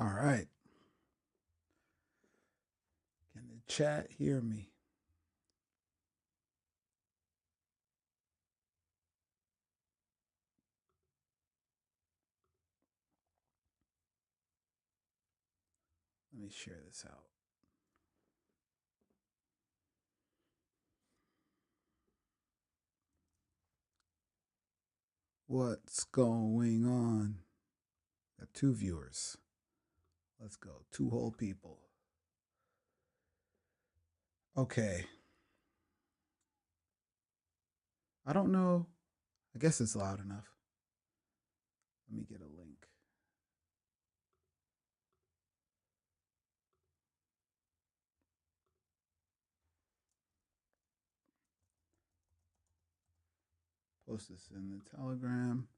All right. Can the chat hear me? Let me share this out. What's going on? Got two viewers. Let's go. Two whole people. Okay. I don't know. I guess it's loud enough. Let me get a link. Post this in the Telegram.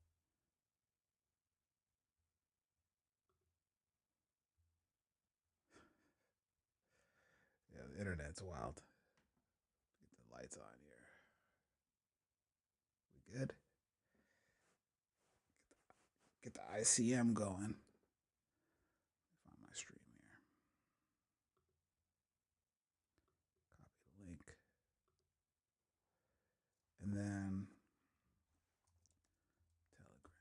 Yeah, the internet's wild. Get the lights on here. We good? Get the ICM going. Find my stream here. Copy the link. And then Telegram.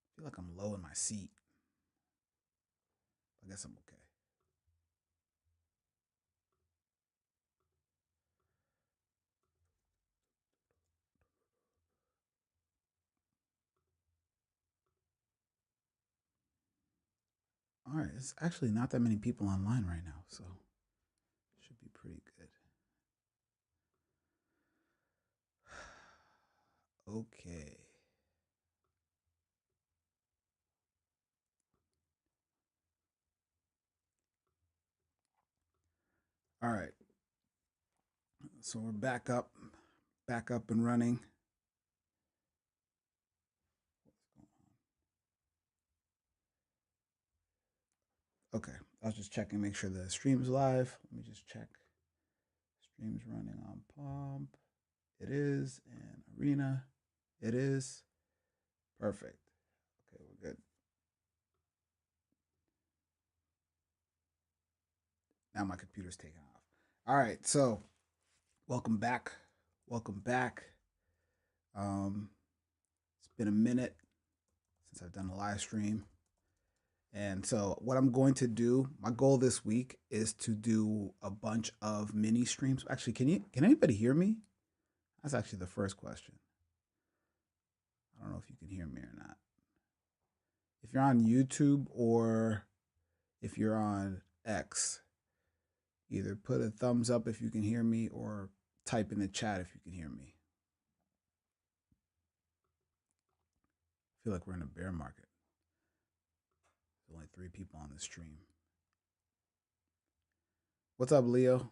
I feel like I'm low in my seat. I guess I'm okay. All right, it's actually not that many people online right now, so should be pretty good. Okay. All right. So we're back up and running. Okay, I was just checking, make sure the stream's live. Let me just check. Stream's running on Pump. It is, and Arena. It is. Perfect. Okay, we're good. Now my computer's taking off. All right, so welcome back. Welcome back. It's been a minute since I've done a live stream. And so what I'm going to do, my goal this week is to do a bunch of mini streams. Actually, can anybody hear me? That's actually the first question. I don't know if you can hear me or not. If you're on YouTube or if you're on X, either put a thumbs up if you can hear me or type in the chat if you can hear me. I feel like we're in a bear market. There's only 3 people on the stream. What's up, Leo?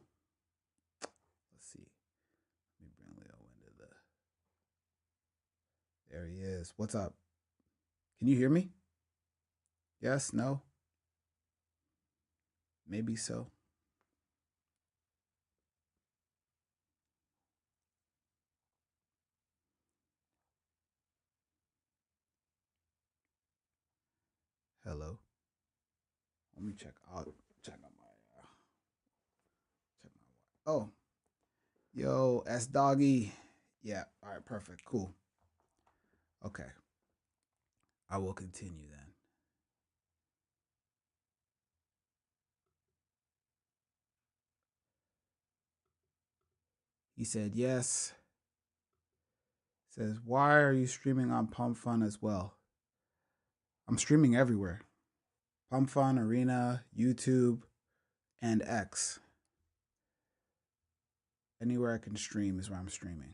Let's see. Let me bring Leo into the. There he is. What's up? Can you hear me? Yes? No? Maybe so. Hello. Let me check. I'll check on my. Check my. Oh, yo, S Doggy. Yeah. All right. Perfect. Cool. Okay. I will continue then. He said yes. Says, why are you streaming on Pump Fun as well? I'm streaming everywhere. Pump Fun, Arena, YouTube, and X. Anywhere I can stream is where I'm streaming.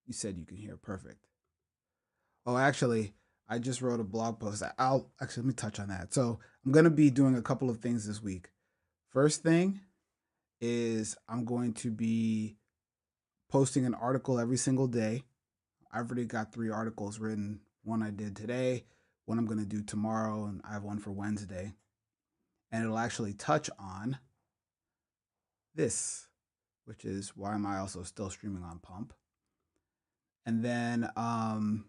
You said you can hear perfect. Oh, actually, I just wrote a blog post. I'll actually let me touch on that. So I'm gonna be doing a couple of things this week. First thing is I'm going to be posting an article every single day. I've already got 3 articles written. One I did today, one I'm gonna do tomorrow, and I have one for Wednesday. and it'll actually touch on this, which is why am I also still streaming on Pump. And then I'm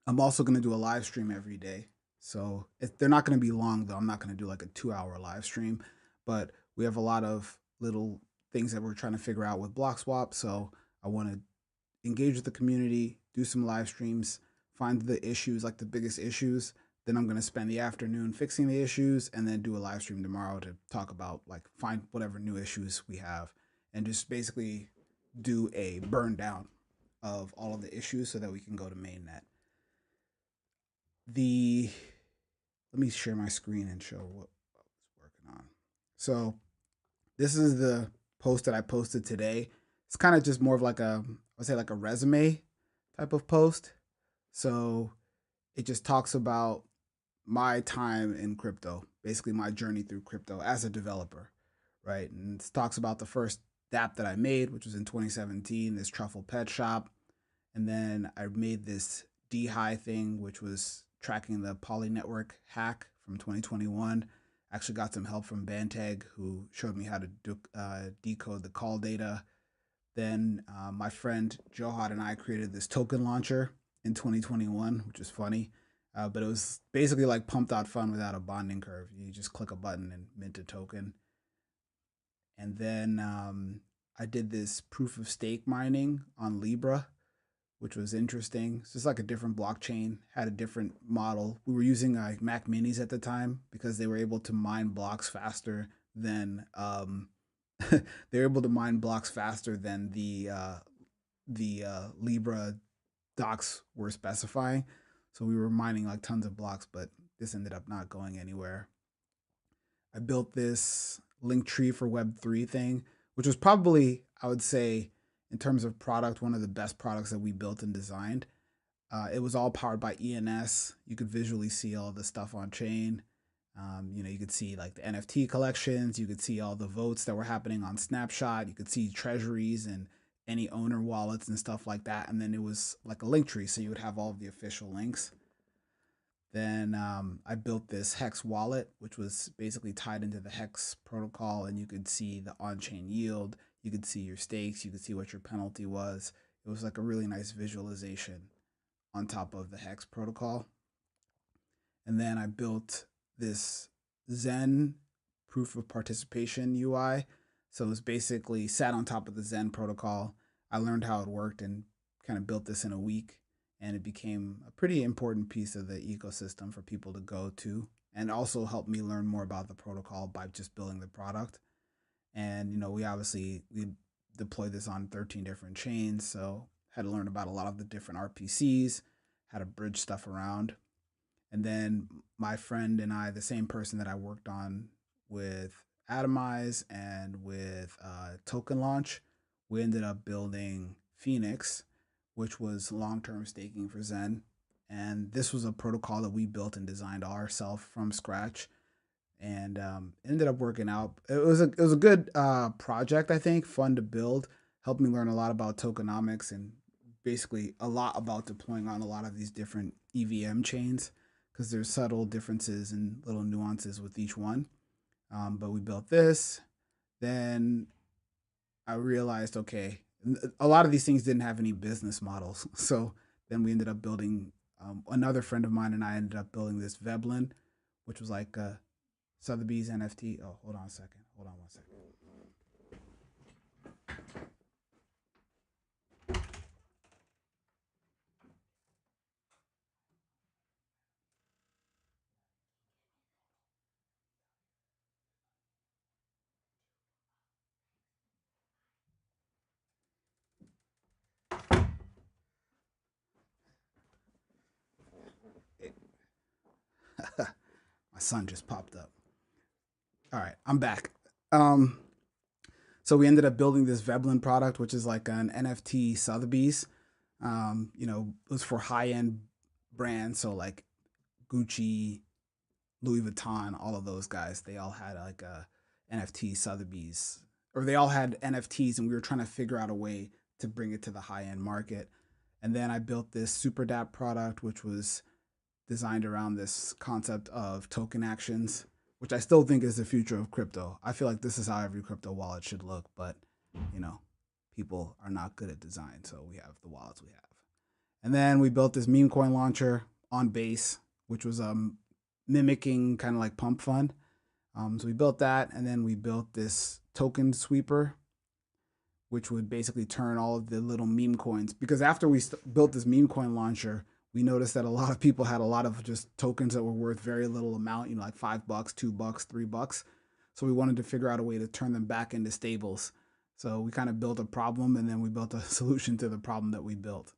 also going to do a live stream every day. So they're not going to be long, though. I'm not going to do like a 2-hour live stream, but we have a lot of little things that we're trying to figure out with Bloxwap. So I want to engage with the community, do some live streams, find the issues, like the biggest issues. Then I'm going to spend the afternoon fixing the issues and then do a live stream tomorrow to talk about, like, find whatever new issues we have and just basically do a burn down of all of the issues so that we can go to mainnet. Let me share my screen and show what I was working on. So this is the post that I posted today. It's kind of just more of like I would say like a resume type of post. So it just talks about my time in crypto, basically my journey through crypto as a developer, right? And it talks about the first dApp that I made, which was in 2017, this truffle pet shop. And then I made this D-High thing, which was tracking the Poly network hack from 2021. Actually got some help from Banteg, who showed me how to decode the call data. Then my friend Johad and I created this token launcher in 2021, which is funny. But it was basically like pump.fun without a bonding curve. You just click a button and mint a token. And then I did this proof of stake mining on Libra, which was interesting. It's just like a different blockchain, had a different model. We were using Mac Minis at the time because they were able to mine blocks faster than they were able to mine blocks faster than the Libra docs were specifying. So we were mining like tons of blocks, but this ended up not going anywhere. I built this link tree for Web3 thing, which was probably, I would say, in terms of product, one of the best products that we built and designed. It was all powered by ENS. You could visually see all the stuff on chain. You could see like the NFT collections. You could see all the votes that were happening on Snapshot. You could see treasuries and any owner wallets and stuff like that. And then it was like a link tree, so you would have all of the official links. Then I built this Hex wallet, which was basically tied into the Hex protocol, and you could see the on-chain yield. You could see your stakes. You could see what your penalty was. It was like a really nice visualization on top of the Hex protocol. And then I built this Zen proof of participation UI. So it was basically sat on top of the Zen protocol. I learned how it worked and kind of built this in a week. And it became a pretty important piece of the ecosystem for people to go to, and also helped me learn more about the protocol by just building the product. And we deployed this on 13 different chains, so had to learn about a lot of the different RPCs, how to bridge stuff around. And then my friend and I, the same person that I worked on with Atomize and with Token Launch, we ended up building Phoenix, which was long-term staking for Zen. And this was a protocol that we built and designed ourselves from scratch, and ended up working out. It was a good project, I think, fun to build. Helped me learn a lot about tokenomics and basically a lot about deploying on a lot of these different EVM chains, because there's subtle differences and little nuances with each one. But we built this. Then I realized, okay, a lot of these things didn't have any business models. So then we ended up building, another friend of mine and I ended up building this Veblen, which was like a Sotheby's NFT. Oh, hold on a second. Hold on one second. My son just popped up. All right, I'm back. So we ended up building this Veblen product, which is like an NFT Sotheby's. It was for high-end brands, so like Gucci, Louis Vuitton, all of those guys. They all had like a NFT Sotheby's, or they all had NFTs, and we were trying to figure out a way to bring it to the high-end market. And then I built this Super dApp product, which was designed around this concept of token actions. which I still think is the future of crypto. I feel like this is how every crypto wallet should look, but you know, people are not good at design, so we have the wallets we have. And then we built this meme coin launcher on Base, which was mimicking kind of like Pump Fund. So we built that, and then we built this token sweeper, which would basically turn all of the little meme coins. Because after we built this meme coin launcher, we noticed that a lot of people had a lot of just tokens that were worth very little amount, you know, like $5, $2, $3. So we wanted to figure out a way to turn them back into stables. So we kind of built a problem, and then we built a solution to the problem that we built.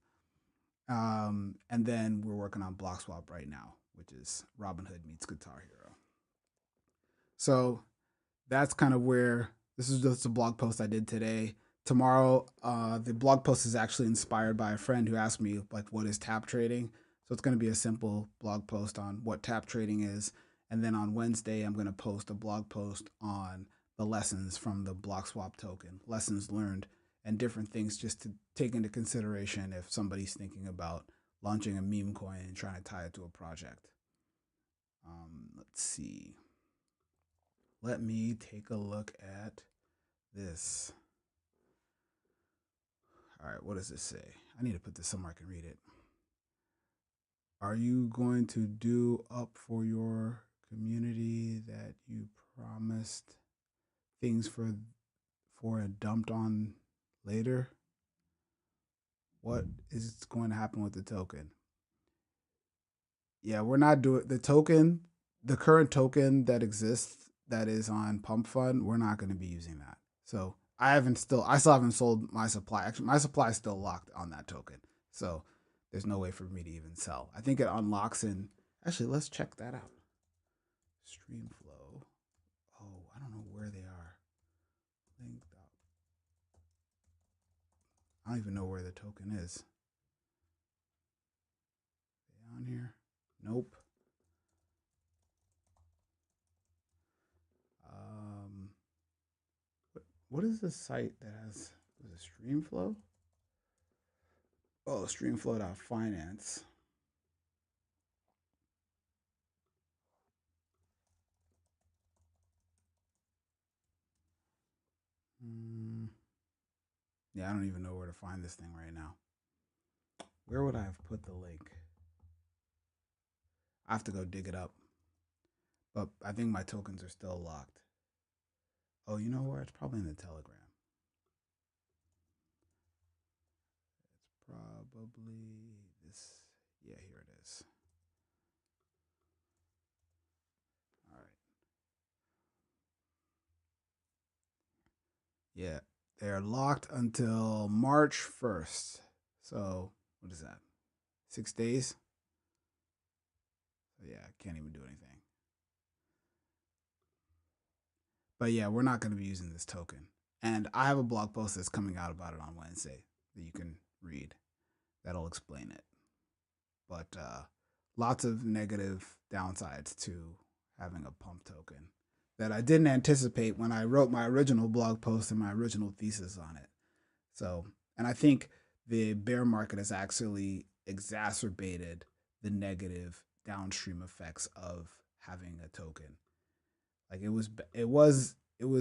And then we're working on Bloxwap right now, which is Robinhood meets Guitar Hero. So that's kind of where this is just a blog post I did today. Tomorrow, the blog post is actually inspired by a friend who asked me, like, what is tap trading? So it's going to be a simple blog post on what tap trading is. And then on Wednesday, I'm going to post a blog post on the lessons from the Bloxwap token, lessons learned, and different things just to take into consideration if somebody's thinking about launching a meme coin and trying to tie it to a project. Let's see. Let me take a look at this. All right, what does this say? I need to put this somewhere I can read it. Are you going to do up for your community that you promised things for a dumped on later? What is going to happen with the token? Yeah, we're not doing the token, the current token that exists that is on Pump Fund. We're not going to be using that. So I still haven't sold my supply. Actually, my supply is still locked on that token. So there's no way for me to even sell. I think it unlocks in. Actually, let's check that out. Stream flow. Oh, I don't know where they are. Linked up. I don't even know where the token is. On here? Nope. What is the site that has a Streamflow? Oh, Streamflow.finance. Yeah, I don't even know where to find this thing right now. Where would I have put the link? I have to go dig it up. But I think my tokens are still locked. Oh, you know where? It's probably in the Telegram. It's probably this. Yeah, here it is. All right. Yeah, they're locked until March 1st. So, what is that? 6 days? So yeah, I can't even do anything. But yeah, we're not going to be using this token. And I have a blog post that's coming out about it on Wednesday that you can read. That'll explain it. But lots of negative downsides to having a pump token that I didn't anticipate when I wrote my original blog post and my original thesis on it. So, and I think the bear market has actually exacerbated the negative downstream effects of having a token. Like it was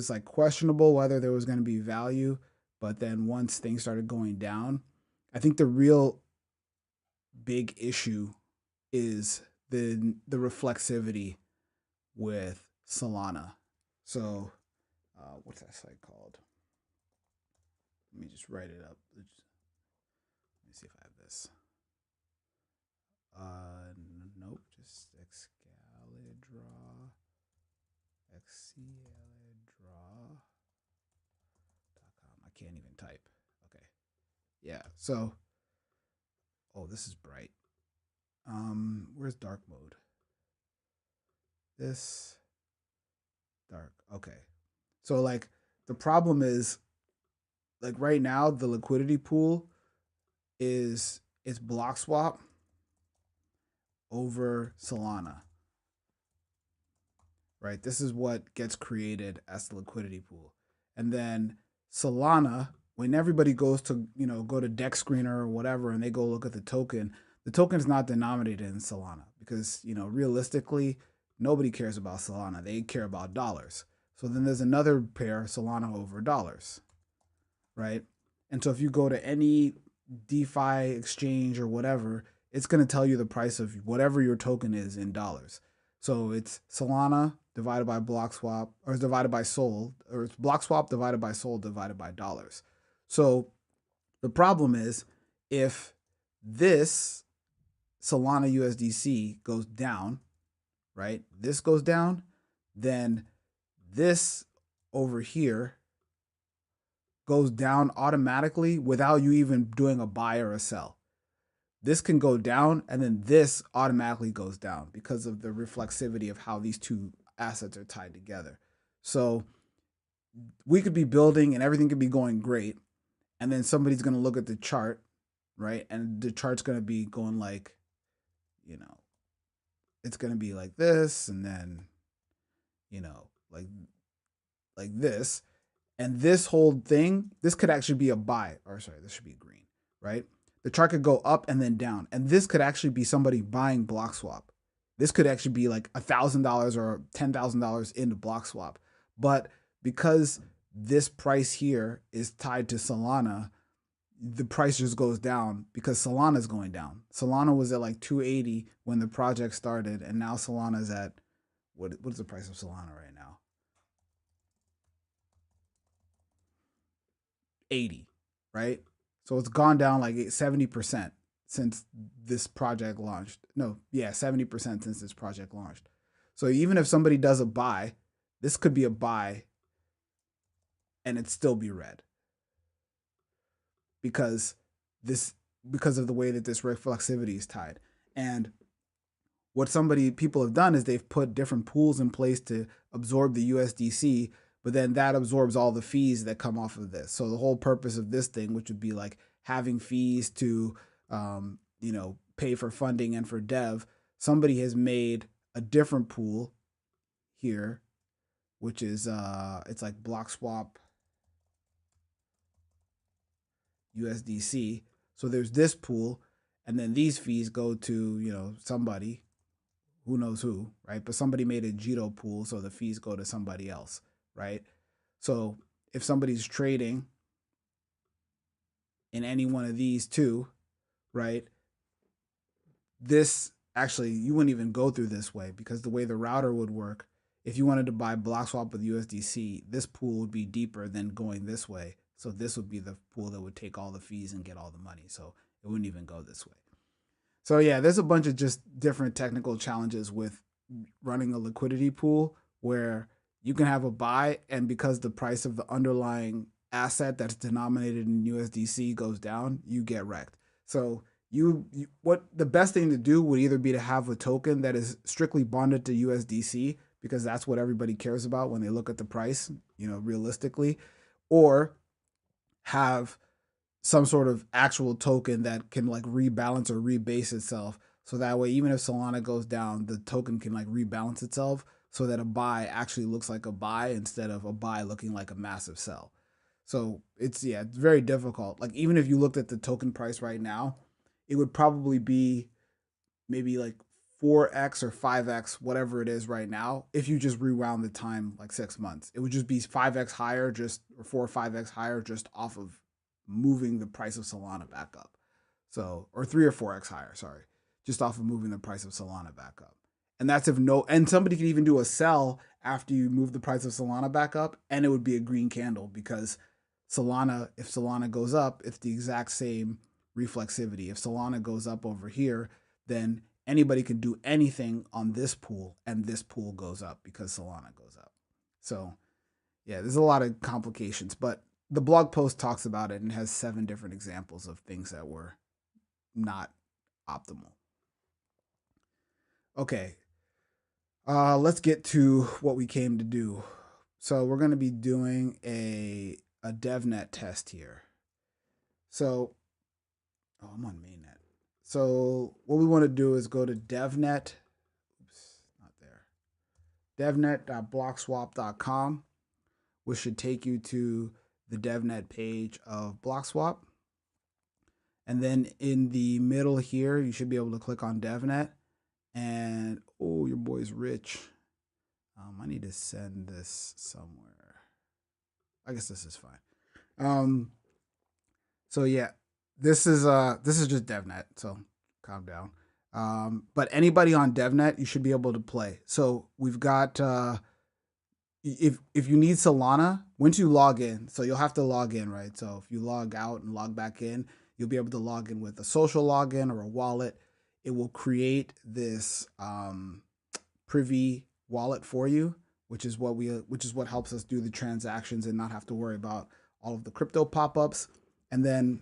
like questionable whether there was going to be value, but then once things started going down, I think the real big issue is the reflexivity with Solana. So, what's that site called? Let me just write it up. Let me see if I have this. Nope, just Excalidraw. Excalidraw.com. I can't even type. Okay. Yeah. So, oh, this is bright. Where's dark mode? This dark. Okay. So like the problem is like right now the liquidity pool is Bloxwap over Solana. Right? This is what gets created as the liquidity pool. And then Solana, when everybody goes to, you know, go to Dex Screener or whatever and they go look at the token is not denominated in Solana because, you know, realistically, Nobody cares about Solana. They care about dollars. So then there's another pair, Solana over dollars, right? And so if you go to any DeFi exchange or whatever, it's going to tell you the price of whatever your token is in dollars. So it's Solana divided by Bloxwap, or it's divided by Sol, or it's Bloxwap divided by Sol divided by dollars. So the problem is if this Solana USDC goes down, right? This goes down, then this over here goes down automatically without you even doing a buy or a sell. This can go down and then this automatically goes down because of the reflexivity of how these two assets are tied together. So we could be building and everything could be going great. And then somebody's going to look at the chart, right? And the chart's going to be going like, you know, it's going to be like this and then, you know, like this. And this whole thing, this could actually be a buy, or sorry, this should be green, right? The chart could go up and then down. And this could actually be somebody buying Bloxwap. This could actually be like $1,000 or $10,000 into Bloxwap. But because this price here is tied to Solana, the price just goes down because Solana is going down. Solana was at like 280 when the project started, and now Solana is at, what's the price of Solana right now? 80, right? So it's gone down like 70% since this project launched. No, yeah, 70% since this project launched. So even if somebody does a buy, this could be a buy and it still be red because of the way that this reflexivity is tied. And what people have done is they've put different pools in place to absorb the USDC, but then that absorbs all the fees that come off of this. So the whole purpose of this thing, which would be like having fees to, pay for funding and for dev, somebody has made a different pool here, which is it's like Bloxwap USDC. So there's this pool, and then these fees go to somebody, who knows who, right? But somebody made a Jito pool, so the fees go to somebody else, right? So if somebody's trading in any one of these two, right? This actually, you wouldn't even go through this way because the way the router would work, if you wanted to buy Bloxwap with USDC, this pool would be deeper than going this way. So this would be the pool that would take all the fees and get all the money. So it wouldn't even go this way. So yeah, there's a bunch of just different technical challenges with running a liquidity pool where you can have a buy, and because the price of the underlying asset that's denominated in USDC goes down, you get wrecked. So what the best thing to do would either be to have a token that is strictly bonded to USDC because that's what everybody cares about when they look at the price, realistically, or have some sort of actual token that can like rebalance or rebase itself. So that way, even if Solana goes down, the token can like rebalance itself so that a buy actually looks like a buy instead of a buy looking like a massive sell. So it's very difficult. Like even if you looked at the token price right now, it would probably be maybe like 4x or 5x, whatever it is right now, if you just rewound the time like 6 months. It would just be 5x higher, or 4 or 5x higher, just off of moving the price of Solana back up. So, or 3 or 4x higher, sorry, just off of moving the price of Solana back up. And that's and somebody could even do a sell after you move the price of Solana back up, and it would be a green candle because if Solana goes up, it's the exact same reflexivity. If Solana goes up over here, then anybody can do anything on this pool, and this pool goes up because Solana goes up. So yeah, there's a lot of complications, but the blog post talks about it and has 7 different examples of things that were not optimal. Okay, let's get to what we came to do. So we're going to be doing a Devnet test here. So, I'm on mainnet. So what we want to do is go to Devnet. Oops, not there. Devnet.bloxwap.com, which should take you to the Devnet page of Bloxwap. And then in the middle here, you should be able to click on Devnet. And oh, your boy's rich. I need to send this somewhere. I guess this is fine. Um, so yeah, this is just Devnet. So calm down. But anybody on Devnet, you should be able to play. So we've got if you need Solana, once you log in, so you'll have to log in, right? So if you log out and log back in, you'll be able to log in with a social login or a wallet. It will create this privy wallet for you, which is what helps us do the transactions and not have to worry about all of the crypto pop-ups. And then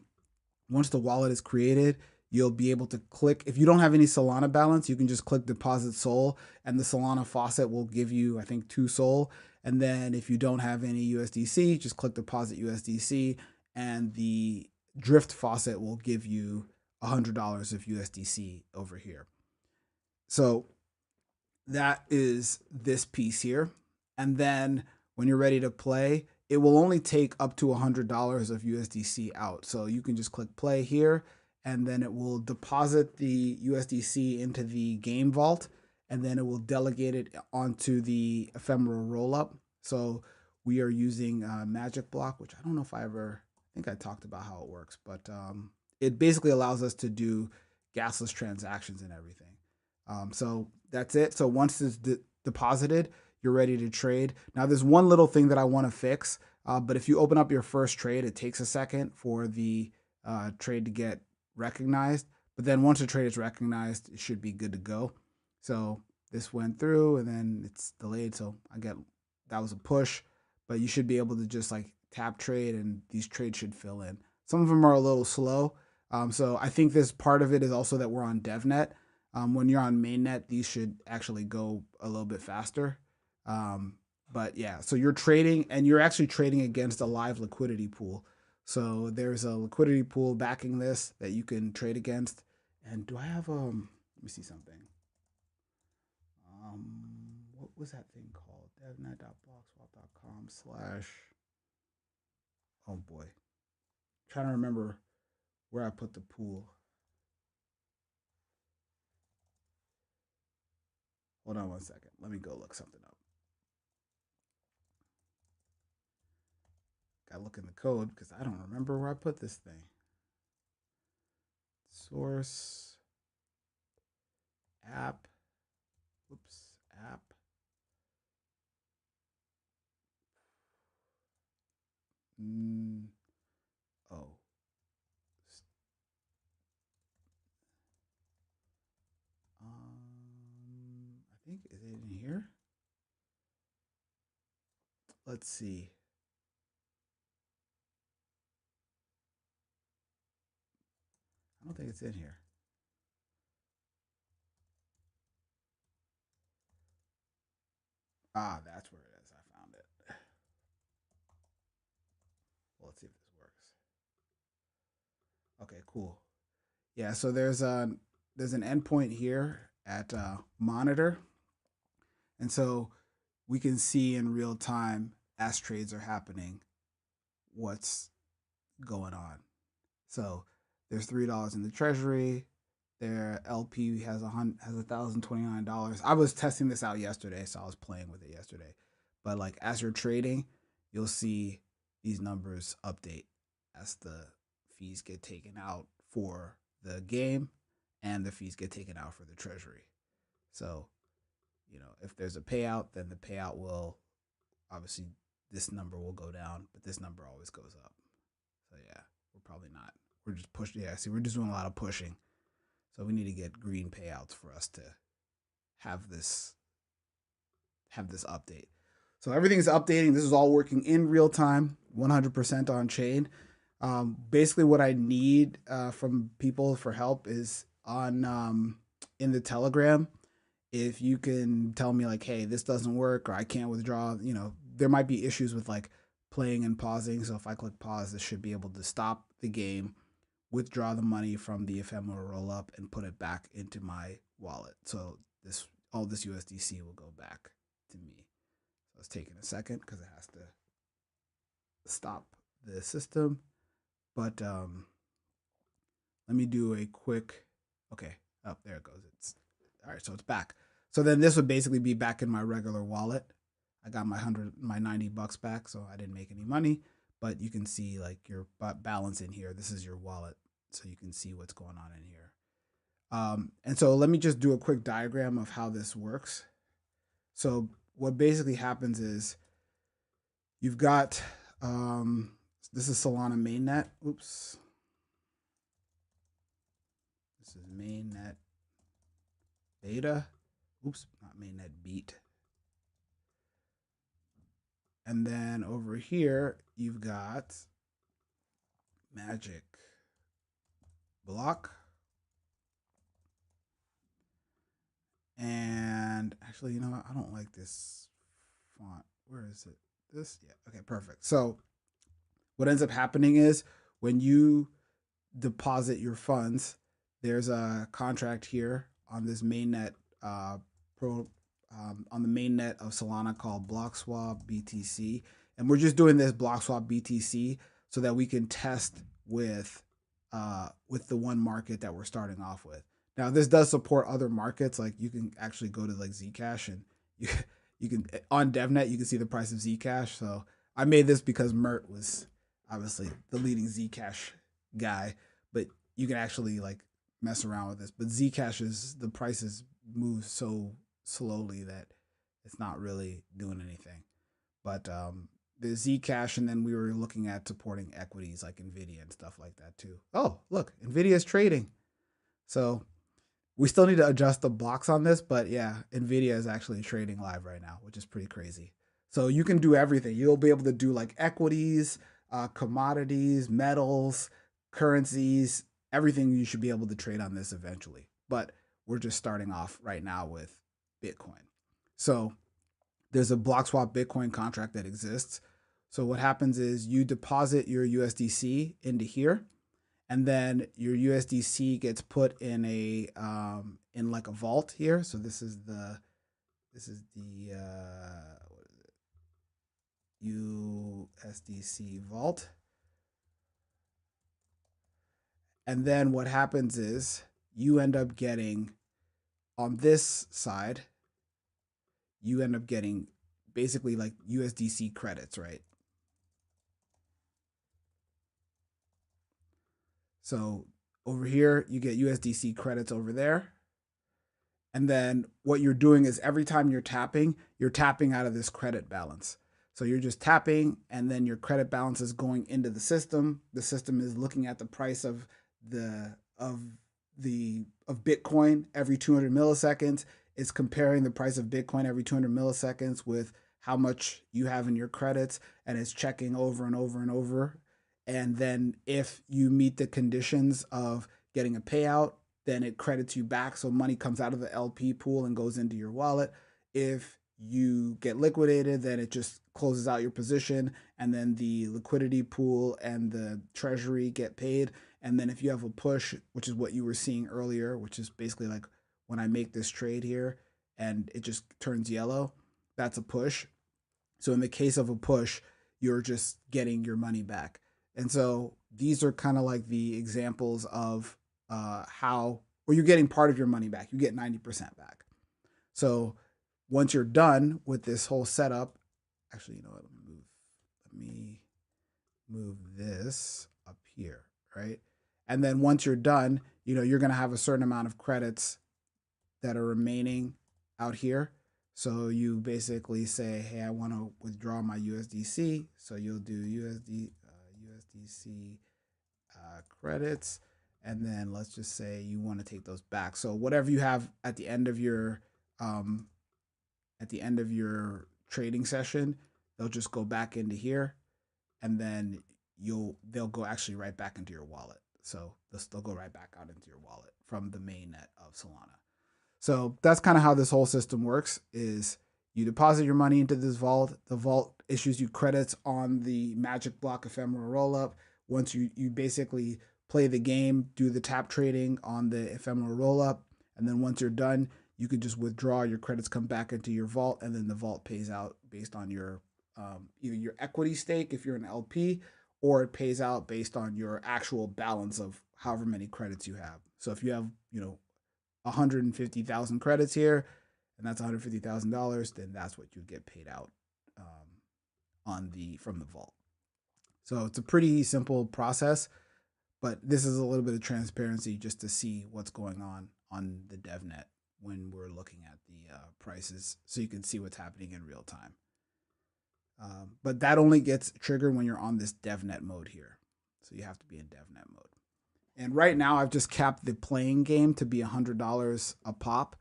once the wallet is created, you'll be able to click. If you don't have any Solana balance, you can just click deposit Sol, and the Solana faucet will give you, I think, 2 Sol. And then if you don't have any USDC, just click deposit USDC, and the drift faucet will give you $100 of USDC over here. So that is this piece here. And then when you're ready to play, it will only take up to $100 of USDC out. So you can just click play here, and then it will deposit the USDC into the game vault, and then it will delegate it onto the ephemeral rollup. So we are using MagicBlock, which I don't know if I think I talked about how it works, but it basically allows us to do gasless transactions and everything. So that's it. So once it's deposited, you're ready to trade. Now, there's one little thing that I want to fix, but if you open up your first trade, it takes a second for the trade to get recognized. But then once the trade is recognized, it should be good to go. So this went through and then it's delayed. So that was a push, but you should be able to just like tap trade and these trades should fill in. Some of them are a little slow. So I think this part of it is also that we're on DevNet. When you're on mainnet, these should actually go a little bit faster. But yeah, so you're trading and you're actually trading against a live liquidity pool. So there's a liquidity pool backing this that you can trade against. And do I have let me see something. What was that thing called? Devnet.bloxwap.com / oh boy. Trying to remember where I put the pool. Hold on one second. Let me go look something up. Gotta look in the code because I don't remember where I put this thing. Source app. Oops, app. Oh. I think is it in here? Let's see. I don't think it's in here. Ah, that's where it is. I found it. Well, let's see if this works. Okay, cool. Yeah, so there's an endpoint here at monitor, and so we can see in real time as trades are happening what's going on. So there's $3 in the treasury. Their LP has $1,029. I was testing this out yesterday, so I was playing with it yesterday. But like as you're trading, you'll see these numbers update as the fees get taken out for the game and the fees get taken out for the treasury. So, if there's a payout, then the payout will obviously this number will go down, but this number always goes up. So yeah, we're probably not. We're just pushing. Yeah, see, we're just doing a lot of pushing. So we need to get green payouts for us to have this update. So everything's updating. This is all working in real time, 100% on chain. Basically, what I need from people for help is on in the Telegram. If you can tell me like, hey, this doesn't work, or I can't withdraw. There might be issues with like playing and pausing. So if I click pause, this should be able to stop the game, withdraw the money from the ephemeral roll up, and put it back into my wallet. So all this USDC will go back to me. So it's taking a second because it has to stop the system. But let me do a quick. Okay, there it goes. All right, so it's back. So then this would basically be back in my regular wallet. I got my 90 bucks back, so I didn't make any money, but you can see like your balance in here. This is your wallet, so you can see what's going on in here. And so let me just do a quick diagram of how this works. So what basically happens is you've got, this is Solana mainnet. Oops. This is mainnet beta. Oops, not mainnet beat. And then over here, you've got Magic Block. And actually, you know what? I don't like this font. Where is it? This? Yeah. Okay, perfect. So what ends up happening is when you deposit your funds, there's a contract here on this mainnet on the mainnet of Solana called Bloxwap BTC, and we're just doing this Bloxwap BTC so that we can test with the one market that we're starting off with. Now this does support other markets, like you can actually go to like Zcash and you can on Devnet you can see the price of Zcash. So I made this because Mert was obviously the leading Zcash guy, but you can actually like mess around with this. But Zcash is the prices move so slowly that it's not really doing anything. But the Zcash, and then we were looking at supporting equities like Nvidia and stuff like that too. Oh, look, Nvidia is trading. So we still need to adjust the blocks on this, but yeah, Nvidia is actually trading live right now, which is pretty crazy. So you can do everything. You'll be able to do like equities, commodities, metals, currencies, everything you should be able to trade on this eventually. But we're just starting off right now with Bitcoin. So there's a Bloxwap Bitcoin contract that exists. So what happens is you deposit your USDC into here, and then your USDC gets put in a in like a vault here. So this is the what is it? USDC vault. And then what happens is you end up getting on this side, you end up getting basically like USDC credits, right? So over here, you get USDC credits over there. And then what you're doing is every time you're tapping out of this credit balance. So you're just tapping, and then your credit balance is going into the system. The system is looking at the price of the of Bitcoin every 200 milliseconds. It's comparing the price of Bitcoin every 200 milliseconds with how much you have in your credits, and it's checking over and over and over. And then if you meet the conditions of getting a payout, then it credits you back. So money comes out of the LP pool and goes into your wallet. If you get liquidated, then it just closes out your position, and then the liquidity pool and the treasury get paid. And then if you have a push, which is what you were seeing earlier, which is basically like when I make this trade here and it just turns yellow, that's a push. So in the case of a push, you're just getting your money back. And so these are kind of like the examples of how, or you're getting part of your money back. You get 90% back. So once you're done with this whole setup, actually, you know what? Let me move this up here, right? And then once you're done, you know, you're going to have a certain amount of credits that are remaining out here. So you basically say, hey, I want to withdraw my USDC. So you'll do USDC credits. And then let's just say you want to take those back. So whatever you have at the end of your trading session, they'll just go back into here, and then they'll go actually right back into your wallet. So they'll go right back out into your wallet from the mainnet of Solana. So that's kind of how this whole system works. Is you deposit your money into this vault. The vault issues you credits on the MagicBlock ephemeral rollup. Once you basically play the game, do the tap trading on the ephemeral rollup, and then once you're done, you can just withdraw. Your credits come back into your vault, and then the vault pays out based on your either your equity stake if you're an LP, or it pays out based on your actual balance of however many credits you have. So if you have, you know, 150,000 credits here, and that's $150,000, then that's what you get paid out from the vault. So it's a pretty simple process, but this is a little bit of transparency just to see what's going on the Devnet when we're looking at the prices, so you can see what's happening in real time. But that only gets triggered when you're on this Devnet mode here. So you have to be in Devnet mode. And right now, I've just capped the playing game to be $100 a pop.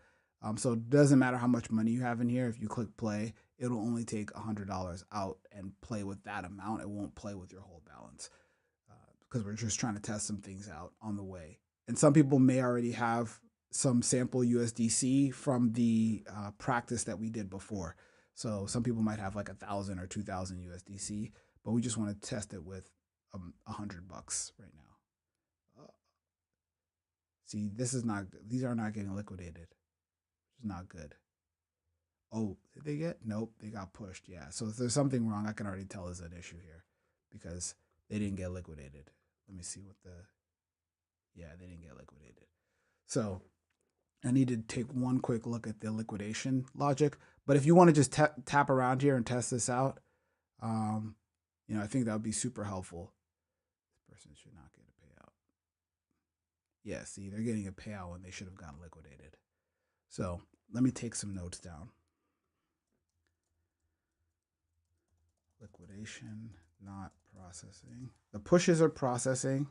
So it doesn't matter how much money you have in here. If you click play, it'll only take $100 out and play with that amount. It won't play with your whole balance because we're just trying to test some things out on the way. And some people may already have some sample USDC from the practice that we did before. So some people might have like 1,000 or 2,000 USDC, but we just want to test it with $100 right now. See, this is not. These are not getting liquidated. It's not good. Oh, did they get? Nope, they got pushed. Yeah. So if there's something wrong, I can already tell there's an issue here because they didn't get liquidated. Let me see what the. Yeah, they didn't get liquidated. So I need to take one quick look at the liquidation logic. But if you want to just tap around here and test this out, I think that would be super helpful. This person should not get a payout. Yeah, see, they're getting a payout when they should have gotten liquidated. So let me take some notes down. Liquidation, not processing. The pushes are processing.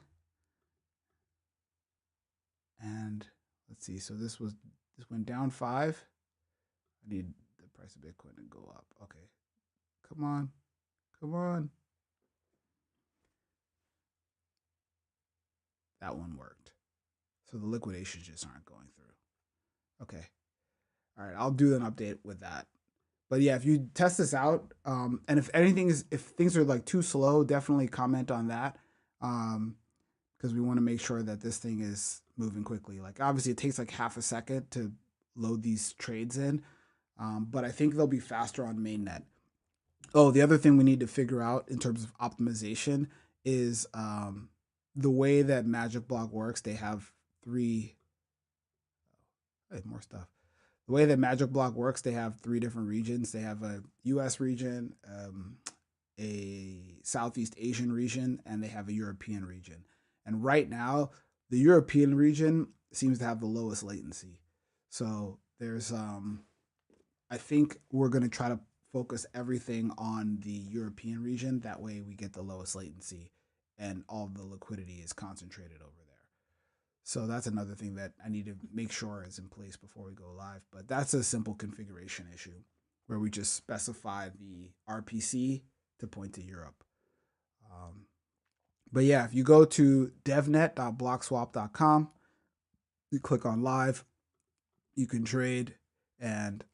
And let's see. So this went down 5. I need the price of Bitcoin to go up. Okay. Come on. Come on. That one worked. So the liquidations just aren't going through. Okay. All right. I'll do an update with that. But yeah, if you test this out, and if things are like too slow, definitely comment on that. Because we want to make sure that this thing is moving quickly. Like obviously it takes like half a second to load these trades in. But I think they'll be faster on mainnet. Oh, the other thing we need to figure out in terms of optimization is the way that MagicBlock works. They have 3. Hey, more stuff. The way that MagicBlock works, they have 3 different regions. They have a U.S. region, a Southeast Asian region, and they have a European region. And right now, the European region seems to have the lowest latency. So there's, I think we're going to try to focus everything on the European region. That way we get the lowest latency and all the liquidity is concentrated over there. So that's another thing that I need to make sure is in place before we go live. But that's a simple configuration issue where we just specify the RPC to point to Europe. But yeah, if you go to devnet.bloxwap.com, you click on live, you can trade, and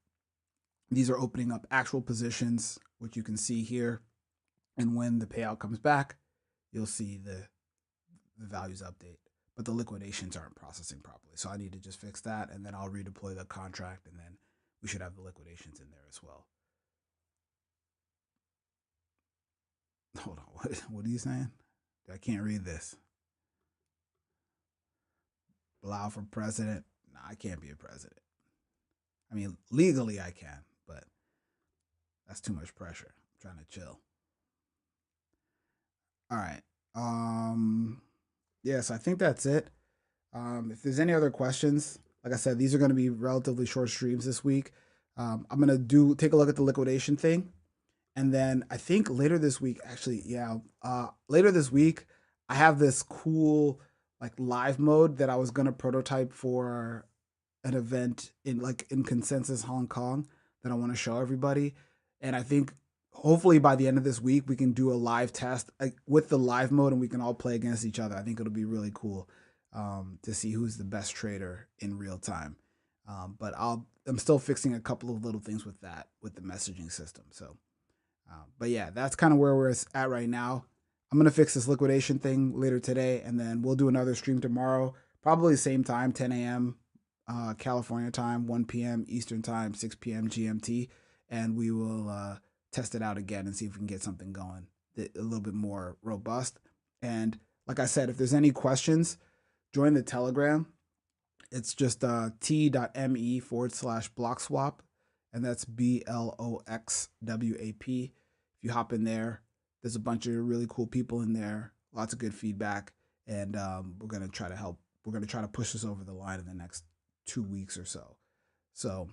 these are opening up actual positions, which you can see here. And when the payout comes back, you'll see the values update. But the liquidations aren't processing properly. So I need to just fix that, and then I'll redeploy the contract, and then we should have the liquidations in there as well. Hold on, what are you saying? I can't read this. Allow for president. No, I can't be a president. I mean, legally I can, but that's too much pressure. I'm trying to chill. All right. Yes, I think that's it. If there's any other questions, like I said, these are going to be relatively short streams this week. I'm going to take a look at the liquidation thing. And then I think later this week, later this week, I have this cool like live mode that I was going to prototype for an event in Consensus Hong Kong that I want to show everybody. And I think hopefully by the end of this week, we can do a live test with the live mode and we can all play against each other. I think it'll be really cool to see who's the best trader in real time. But I'm still fixing a couple of little things with that, with the messaging system. So, but yeah, that's kind of where we're at right now. I'm going to fix this liquidation thing later today, and then we'll do another stream tomorrow, probably the same time, 10 a.m. California time, 1 p.m. Eastern time, 6 p.m. GMT, and we will test it out again and see if we can get something going a little bit more robust. And like I said, if there's any questions, join the Telegram. It's just t.me/Bloxwap, and that's Bloxwap. If you hop in there, there's a bunch of really cool people in there, lots of good feedback, and we're gonna try to help. We're gonna try to push this over the line in the next 2 weeks or so. So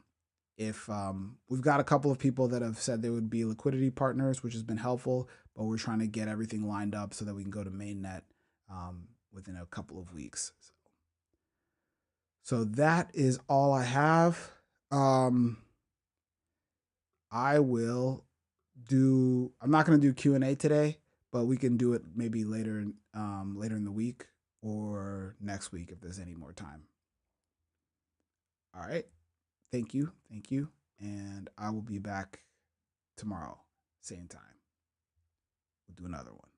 if we've got a couple of people that have said they would be liquidity partners, which has been helpful, but we're trying to get everything lined up so that we can go to mainnet within a couple of weeks. So that is all I have. Um, I will do. I'm not going to do Q&A today, but we can do it maybe later in the week or next week if there's any more time. All right. Thank you. Thank you. And I will be back tomorrow, same time. We'll do another one.